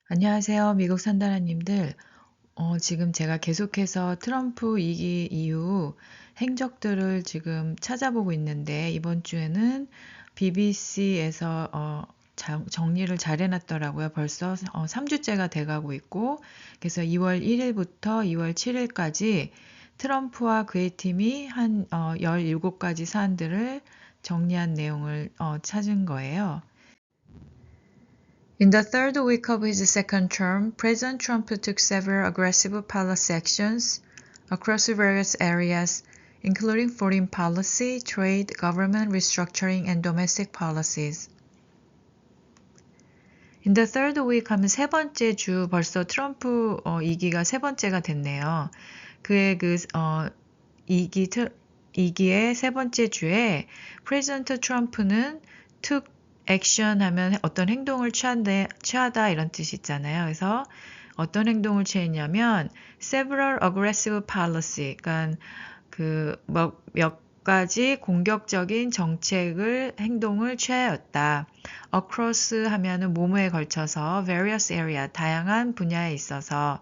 안녕하세요. 미국 산다라님들. 지금 제가 계속해서 트럼프 이기 이후 행적들을 지금 찾아보고 있는데, 이번 주에는 BBC에서 정리를 잘 해놨더라고요. 벌써 3주째가 돼가고 있고, 그래서 2월 1일부터 2월 7일까지 트럼프와 그의 팀이 한 17가지 사안들을 정리한 내용을 찾은 거예요. In the third week of his second term, President Trump took several aggressive policy actions across various areas, including foreign policy, trade, government restructuring, and domestic policies. In the third week 하면 세 번째 주 벌써 트럼프 2기가 세 번째가 됐네요. 그의 이기의 세 번째 주에 프레지던트 트럼프는 took action 하면 어떤 행동을 취하다 이런 뜻이 있잖아요. 그래서 어떤 행동을 취했냐면 several aggressive policy, 그러니까 몇 가지 공격적인 행동을 취하였다. across 하면은 뭐뭐에 걸쳐서 various area, 다양한 분야에 있어서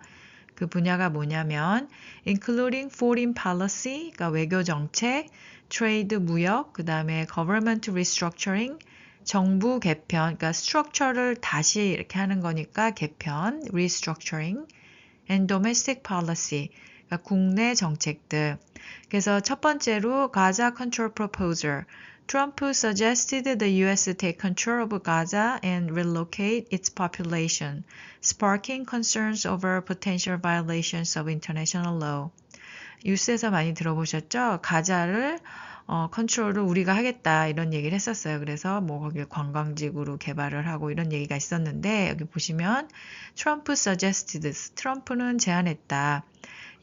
그 분야가 뭐냐면 including foreign policy, 그러니까 외교 정책, trade 무역, 그 다음에 government restructuring, 정부 개편, 그러니까 structure를 다시 이렇게 하는 거니까 개편, restructuring, and domestic policy, 그러니까 국내 정책들. 그래서 첫 번째로 Gaza Control Proposal. Trump suggested the U.S. take control of Gaza and relocate its population, sparking concerns over potential violations of international law. 뉴스에서 많이 들어보셨죠? 가자를 컨트롤을 우리가 하겠다 이런 얘기를 했었어요. 그래서 뭐 거기 관광지구로 개발을 하고 이런 얘기가 있었는데 여기 보시면 트럼프 suggested, 트럼프는 제안했다.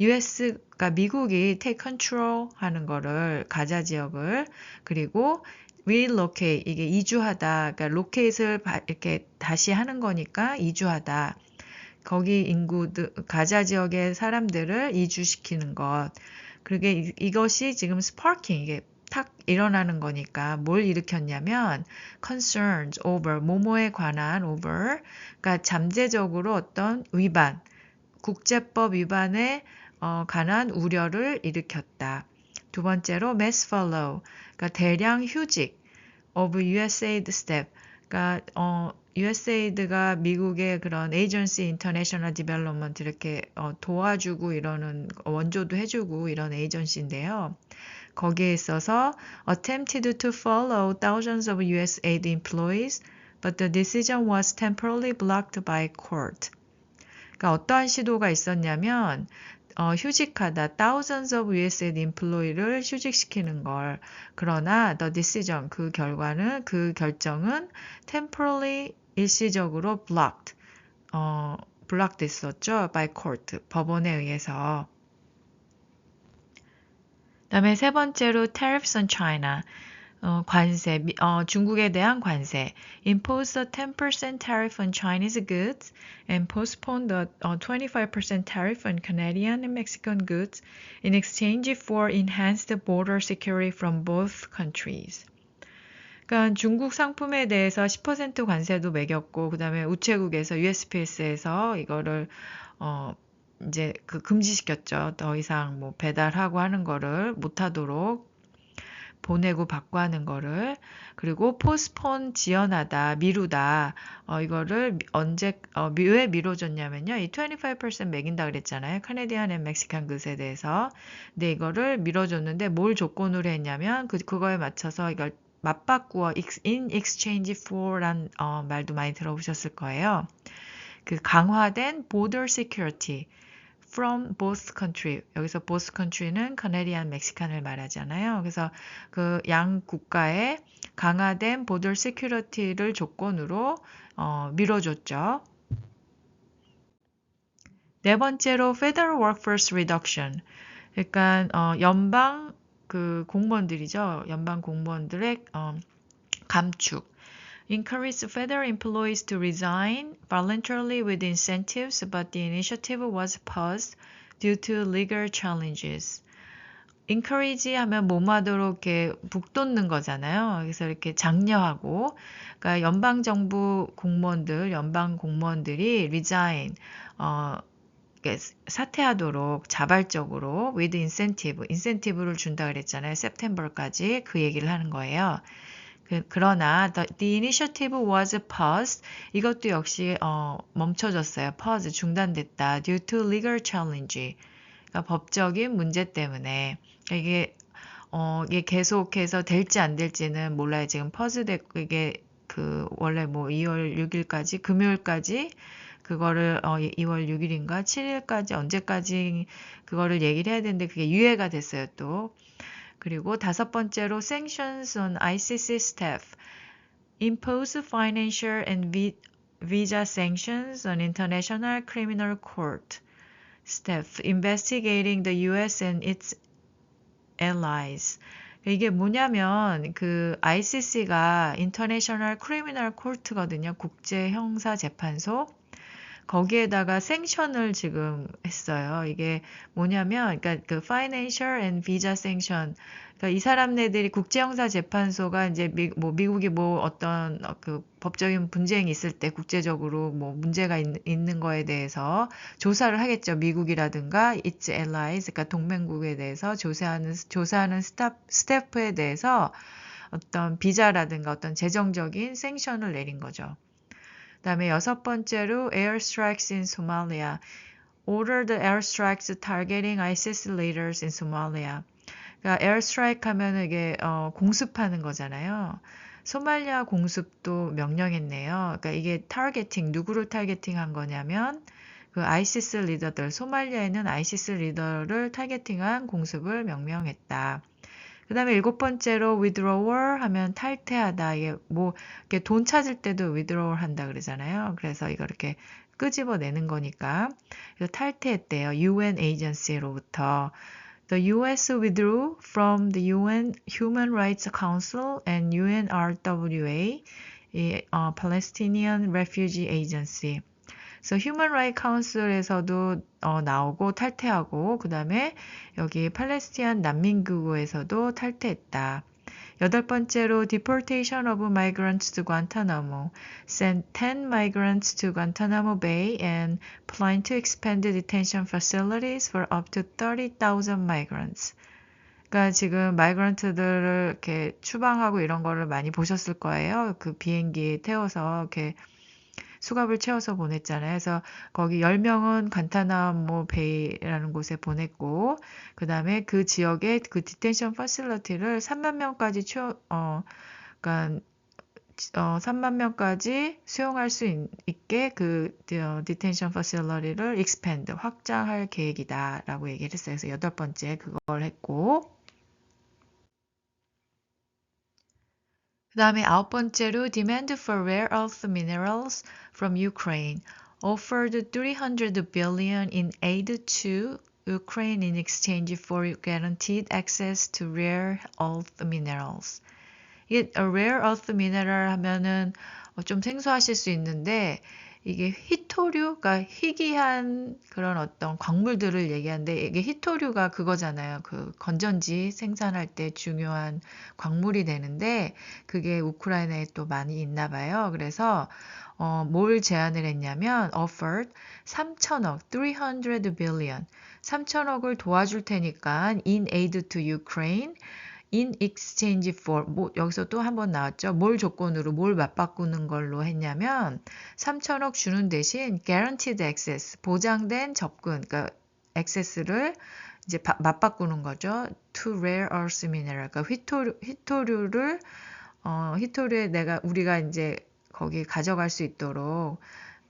US가 미국이 take control 하는 거를 가자 지역을 그리고 relocate 이게 이주하다 그러니까 locate을 이렇게 다시 하는 거니까 이주하다. 거기 가자 지역의 사람들을 이주시키는 것. 그게 이것이 지금 sparking 이게 탁 일어나는 거니까 뭘 일으켰냐면 concerns over 뭐뭐에 관한 over 그러니까 잠재적으로 어떤 위반 국제법 위반에 관한 우려를 일으켰다. 두 번째로 mass follow, 그러니까 대량 휴직 of USAID step, 그러니까 USAID가 미국의 그런 Agency International Development 이렇게 도와주고 이러는 원조도 해주고 이런 에이전시인데요. 거기에 있어서 attempted to follow thousands of USAID employees, but the decision was temporarily blocked by court. 그러니까 어떠한 시도가 있었냐면 휴직하다 thousands of USAID employee를 휴직시키는 걸 그러나 the decision 그 결정은 temporarily 일시적으로 blocked 됐었죠 by court 법원에 의해서. 그다음에 세 번째로 tariffs on China 관세, 중국에 대한 관세. Impose a 10% tariff on Chinese goods and postpone the 25% tariff on Canadian and Mexican goods in exchange for enhanced border security from both countries. 그러니까 중국 상품에 대해서 10% 관세도 매겼고, 그 다음에 우체국에서 USPS에서 이거를 이제 금지시켰죠. 더 이상 뭐 배달하고 하는 거를 못하도록 보내고 받고 하는 거를. 그리고 postpone 지연하다, 미루다. 이거를 왜 미뤄졌냐면요. 이 25% 매긴다 그랬잖아요. 카네디안 앤 멕시칸 그것에 대해서. 근데 이거를 미뤄줬는데 뭘 조건으로 했냐면 그거에 맞춰서 이걸 맞바꾸어 in exchange for란 말도 많이 들어보셨을 거예요. 그 강화된 border security from both country. 여기서 both country는 카네디안, 멕시칸을 말하잖아요. 그래서 그 양 국가의 강화된 border security를 조건으로 미뤄줬죠. 네 번째로 federal workforce reduction. 그러니까 연방 공무원들이죠. 연방 공무원들의 감축. Encouraged federal employees to resign voluntarily with incentives, but the initiative was paused due to legal challenges. encourage 하면 뭐뭐하도록 이렇게 북돋는 거잖아요. 그래서 이렇게 장려하고, 그러니까 연방정부 공무원들, 연방 공무원들이 resign, 이렇게 사퇴하도록 자발적으로 with incentive를 준다 그랬잖아요. September까지 그 얘기를 하는 거예요. 그러나 the initiative was paused. 이것도 역시 멈춰졌어요. pause 중단됐다. due to legal challenge. 그러니까 법적인 문제 때문에 이게 이게 계속해서 될지 안 될지는 몰라요. 지금 퍼즈됐고 이게 그 원래 뭐 2월 6일까지 금요일까지 그거를 2월 6일인가 7일까지 언제까지 그거를 얘기를 해야 되는데 그게 유예가 됐어요 또. 그리고 다섯 번째로 sanctions on ICC staff, impose financial and visa sanctions on International Criminal Court staff investigating the U.S. and its allies. 이게 뭐냐면 그 ICC가 International Criminal Court거든요. 국제 형사 재판소. 거기에다가 생션을 지금 했어요. 이게 뭐냐면, 그러니까 그 financial and visa sanction. 그러니까 이 사람네들이 국제형사재판소가 이제 미국이 뭐 어떤 그 법적인 분쟁이 있을 때 국제적으로 뭐 문제가 있는 거에 대해서 조사를 하겠죠. 미국이라든가 its allies, 그러니까 동맹국에 대해서 조사하는 스태프에 대해서 어떤 비자라든가 어떤 재정적인 생션을 내린 거죠. 그다음에 여섯 번째로 airstrikes in Somalia. Order the airstrikes targeting ISIS leaders in Somalia. 그러니까 airstrike 하면은 이게 공습하는 거잖아요. 소말리아 공습도 명령했네요. 그러니까 이게 targeting 누구를 타겟팅한 거냐면 그 아이시스 리더들 소말리아에는 아이시스 리더를 타겟팅한 공습을 명령했다. 그 다음에 일곱 번째로 withdrawal 하면 탈퇴하다. 이게 뭐, 이렇게 돈 찾을 때도 withdrawal 한다 그러잖아요. 그래서 이거 이렇게 끄집어내는 거니까. 그래서 탈퇴했대요. UN agency로부터. The US withdrew from the UN Human Rights Council and UNRWA, 이 Palestinian Refugee Agency. 그래서 Human Rights Council에서도 나오고 탈퇴하고 그 다음에 여기 팔레스티안 난민기구에서도 탈퇴했다. 여덟 번째로 deportation of migrants to Guantanamo, sent 10 migrants to Guantanamo Bay and plan to expand the detention facilities for up to 30,000 migrants. 그러니까 지금 마이그런트들을 이렇게 추방하고 이런 거를 많이 보셨을 거예요. 그 비행기에 태워서 이렇게 수갑을 채워서 보냈잖아요. 그래서 거기 10명은 간타나모 베이라는 곳에 보냈고 그 다음에 그 지역의 그 디텐션 퍼실리티를 3만 명까지 그러니까 3만 명까지 수용할 수 있게 그 디텐션 퍼실리티를 expand 확장할 계획이다라고 얘기를 했어요. 그래서 여덟 번째 그걸 했고 그 다음에 아홉 번째로 demand for rare earth minerals from Ukraine offered 300 billion in aid to Ukraine in exchange for guaranteed access to rare earth minerals. 이게 rare earth mineral 하면은 좀 생소하실 수 있는데 이게 희토류가 희귀한 그런 어떤 광물들을 얘기하는데 이게 희토류가 그거잖아요. 그 건전지 생산할 때 중요한 광물이 되는데 그게 우크라이나에 또 많이 있나 봐요. 그래서 뭘 제안을 했냐면 offered 3천억, 300 billion, 3천억을 도와줄 테니까 in aid to Ukraine in exchange for 여기서 또 한 번 나왔죠. 뭘 조건으로 뭘 맞바꾸는 걸로 했냐면 3천억 주는 대신 guaranteed access 보장된 접근 그러니까 access를 이제 맞바꾸는 거죠. to rare earth mineral 그러니까 희토류를 희토류에 우리가 이제 거기 가져갈 수 있도록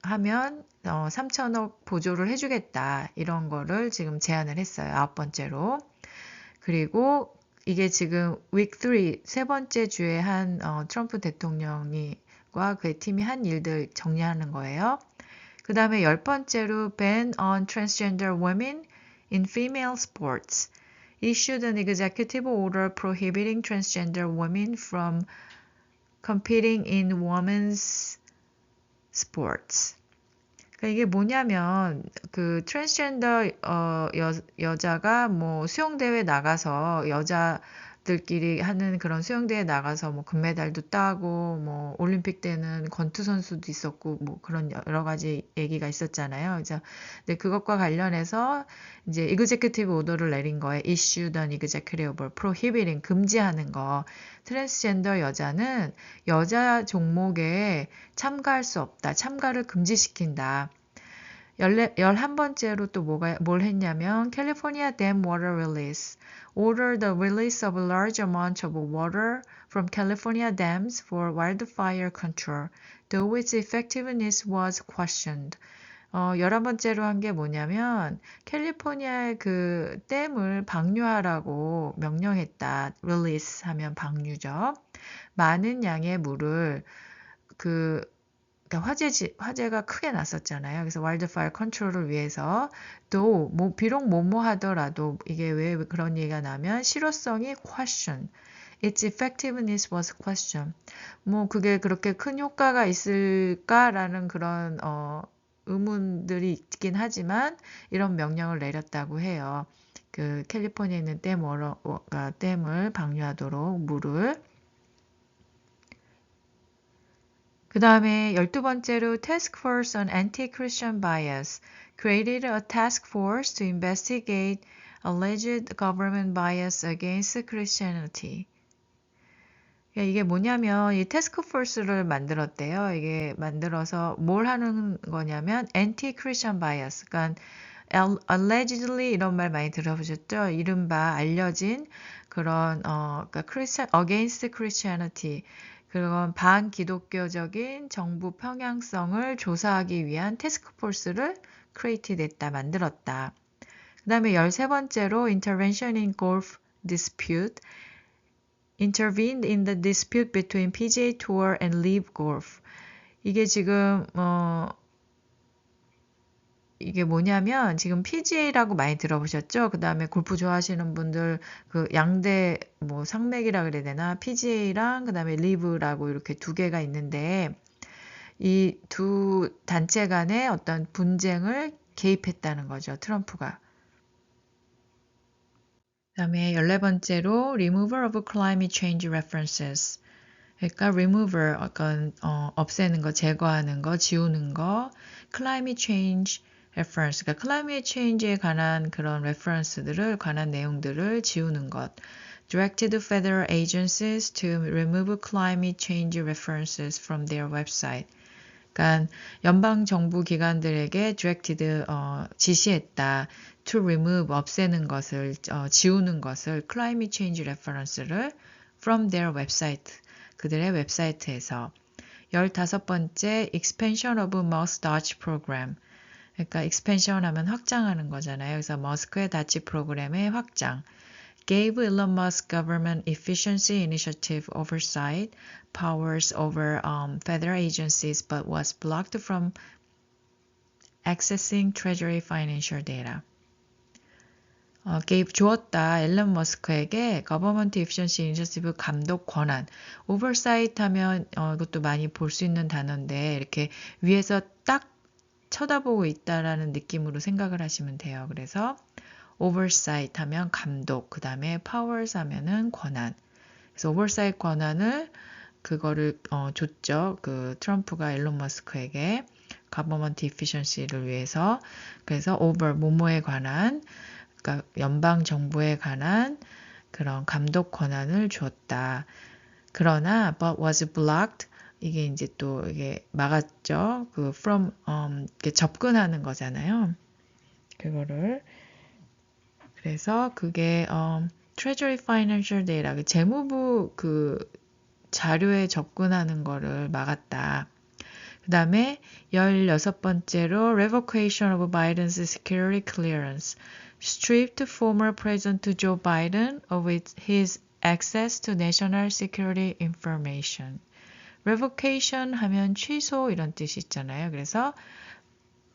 하면 3천억 보조를 해주겠다 이런 거를 지금 제안을 했어요. 아홉 번째로. 그리고 이게 지금 week 3, 세 번째 주에 한 트럼프 대통령과 그의 팀이 한 일들 정리하는 거예요. 그 다음에 열 번째로 ban on transgender women in female sports. Issued an executive order prohibiting transgender women from competing in women's sports. 그러니까 이게 뭐냐면 그 트랜스젠더 여자가 뭐 수영대회 나가서 여자들끼리 하는 그런 수영대회 나가서 뭐 금메달도 따고 뭐 올림픽 때는 권투 선수도 있었고 뭐 그런 여러 가지 얘기가 있었잖아요. 그래서 근데 그것과 관련해서 이제 executive order를 내린 거에 issued an executive order prohibiting 금지하는 거. 트랜스젠더 여자는 여자 종목에 참가할 수 없다. 참가를 금지시킨다. 11번째로 또 뭘 했냐면 California Dam Water Release ordered the release of a large amount of water from California dams for wildfire control, though its effectiveness was questioned. 11번째로 한 게 뭐냐면 캘리포니아의 그 댐을 방류하라고 명령했다. release 하면 방류죠. 많은 양의 물을 그러니까 화재가 크게 났었잖아요. 그래서 와일드파이어 컨트롤을 위해서 또 비록 뭐뭐 하더라도 이게 왜 그런 얘기가 나면 실효성이 question. Its effectiveness was question. 뭐 그게 그렇게 큰 효과가 있을까라는 그런 의문들이 있긴 하지만 이런 명령을 내렸다고 해요. 그 캘리포니아에 있는 댐을 방류하도록 물을. 그 다음에 12번째로 Task Force on Anti-Christian Bias created a task force to investigate alleged government bias against Christianity. 이게 뭐냐면 이 태스크포스를 만들었대요. 이게 만들어서 뭘 하는 거냐면 anti-Christian bias, 그러니까 allegedly 이런 말 많이 들어보셨죠? 이른바 알려진 그런 그러니까 against Christianity, 그런 반기독교적인 정부 평양성을 조사하기 위한 태스크포스를 created 했다, 만들었다. 그 다음에 13번째로 intervention in golf dispute intervened in the dispute between PGA Tour and LIV Golf. 이게 지금 이게 뭐냐면 지금 PGA라고 많이 들어보셨죠? 그 다음에 골프 좋아하시는 분들 그 양대 뭐 상맥이라 그래야 되나? PGA랑 그 다음에 LIV라고 이렇게 두 개가 있는데 이 두 단체 간의 어떤 분쟁을 개입했다는 거죠. 트럼프가. 그 다음에 14번째로 removal of climate change references. 그러니까 removal, 약간 없애는 거, 제거하는 거, 지우는 거, climate change reference, 그러니까 climate change에 관한 그런 reference들을, 관한 내용들을 지우는 것. directed federal agencies to remove climate change references from their website. 그러니까 연방 정부 기관들에게 directed 지시했다. to remove 없애는 것을 지우는 것을 climate change reference를 from their website 그들의 웹사이트에서. 15번째 expansion of Musk Dodge program. 그러니까 expansion 하면 확장하는 거잖아요. 그래서 머스크의 다치 프로그램의 확장. gave Elon Musk government efficiency initiative oversight powers over federal agencies but was blocked from accessing Treasury financial data. 주었다. 앨런 머스크에게 Government Efficiency Initiative 감독 권한. Oversight 하면 이것도 많이 볼 수 있는 단어인데 이렇게 위에서 딱 쳐다보고 있다라는 느낌으로 생각을 하시면 돼요. 그래서 oversight 하면 감독, 그 다음에 powers 하면은 권한. 그래서 oversight 권한을 그거를 줬죠. 그 트럼프가 앨런 머스크에게 government efficiency를 위해서. 그래서 over 뭐뭐에 관한, 그러니까 연방 정부에 관한 그런 감독 권한을 주었다. 그러나 but was blocked, 이게 이제 또 이게 막았죠. 그 from 이렇게 접근하는 거잖아요. 그거를. 그래서 그게 Treasury Financial Data, 그 재무부 그 자료에 접근하는 거를 막았다. 그 다음에 16번째로 Revocation of Biden's Security Clearance. Stripped former President Joe Biden of his access to national security information. Revocation 하면 취소 이런 뜻이 있잖아요. 그래서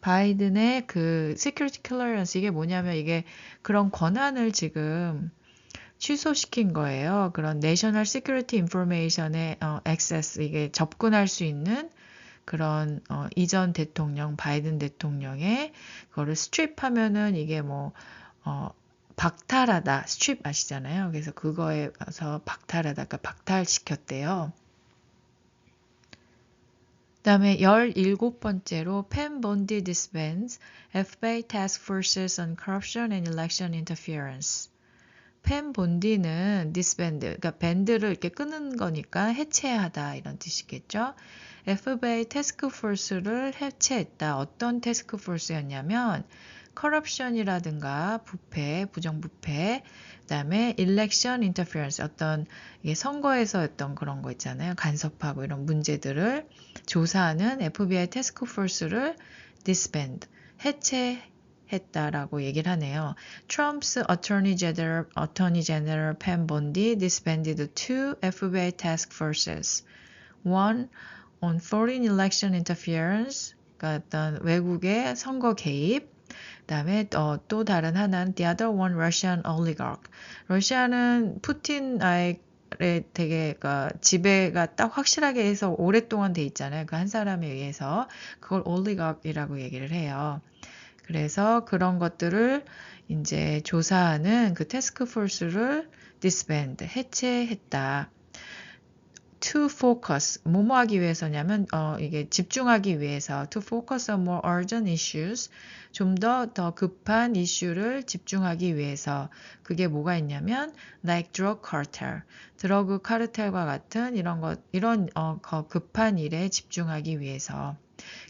바이든의 그 security clearance, 이게 뭐냐면 이게 그런 권한을 지금 취소시킨 거예요. 그런 national security information에 access, 이게 접근할 수 있는 그런 이전 대통령 바이든 대통령의 그거를 스트립하면은 이게 박탈하다 스트립 아시잖아요. 그래서 그거에서 박탈하다 그러니까 박탈시켰대요. 그다음에 17번째로 Pam Bondi disbands FBI task forces on corruption and election interference. 펜 본디는 disband, 그러니까 밴드를 이렇게 끄는 거니까 해체하다 이런 뜻이겠죠. FBI 태스크포스를 해체했다. 어떤 태스크포스였냐면 corruption이라든가 부패, 부정부패, 그다음에 election interference 어떤 선거에서 어떤 그런 거 있잖아요. 간섭하고 이런 문제들을 조사하는 FBI 태스크포스를 disband, 해체했다라고 얘기를 하네요. Trump's Attorney General Pam Bondi disbanded two FBI task forces. One on foreign election interference, 그러니까 어떤 외국의 선거 개입. 그다음에 또 다른 하나는 the other one Russian oligarch. 러시아는 푸틴 아예 되게 그러니까 지배가 딱 확실하게 해서 오랫동안 돼 있잖아요. 그 한 사람에 의해서 그걸 oligarch이라고 얘기를 해요. 그래서 그런 것들을 이제 조사하는 그 태스크포스를 disband, 해체했다. To focus, 뭐뭐 하기 위해서냐면 이게 집중하기 위해서 to focus on more urgent issues, 좀 더 급한 이슈를 집중하기 위해서 그게 뭐가 있냐면 like drug cartel, 드러그 카르텔과 같은 이런 급한 일에 집중하기 위해서.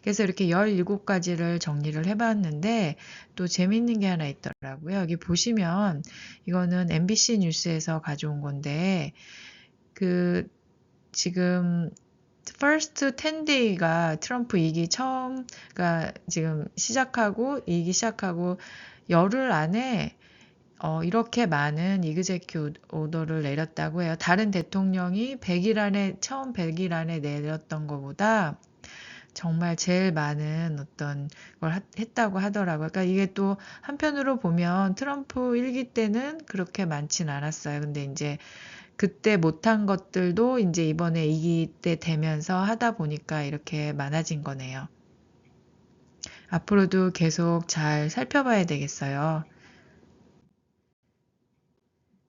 그래서 이렇게 17가지를 정리를 해봤는데 또 재밌는 게 하나 있더라고요. 여기 보시면 이거는 MBC 뉴스에서 가져온 건데 지금 first 10day가 트럼프 이기 그러니까 지금 이기 시작하고 열흘 안에 이렇게 많은 이그제큐 오더를 내렸다고 해요. 다른 대통령이 처음 100일 안에 내렸던 것보다 정말 제일 많은 어떤 걸 했다고 하더라고요. 그러니까 이게 또 한편으로 보면 트럼프 1기 때는 그렇게 많진 않았어요. 근데 이제 그때 못한 것들도 이제 이번에 2기 때 되면서 하다 보니까 이렇게 많아진 거네요. 앞으로도 계속 잘 살펴봐야 되겠어요.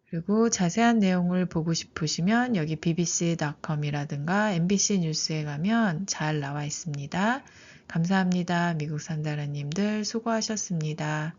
그리고 자세한 내용을 보고 싶으시면 여기 bbc.com이라든가 MBC 뉴스에 가면 잘 나와 있습니다. 감사합니다. 미국 산다라님들 수고하셨습니다.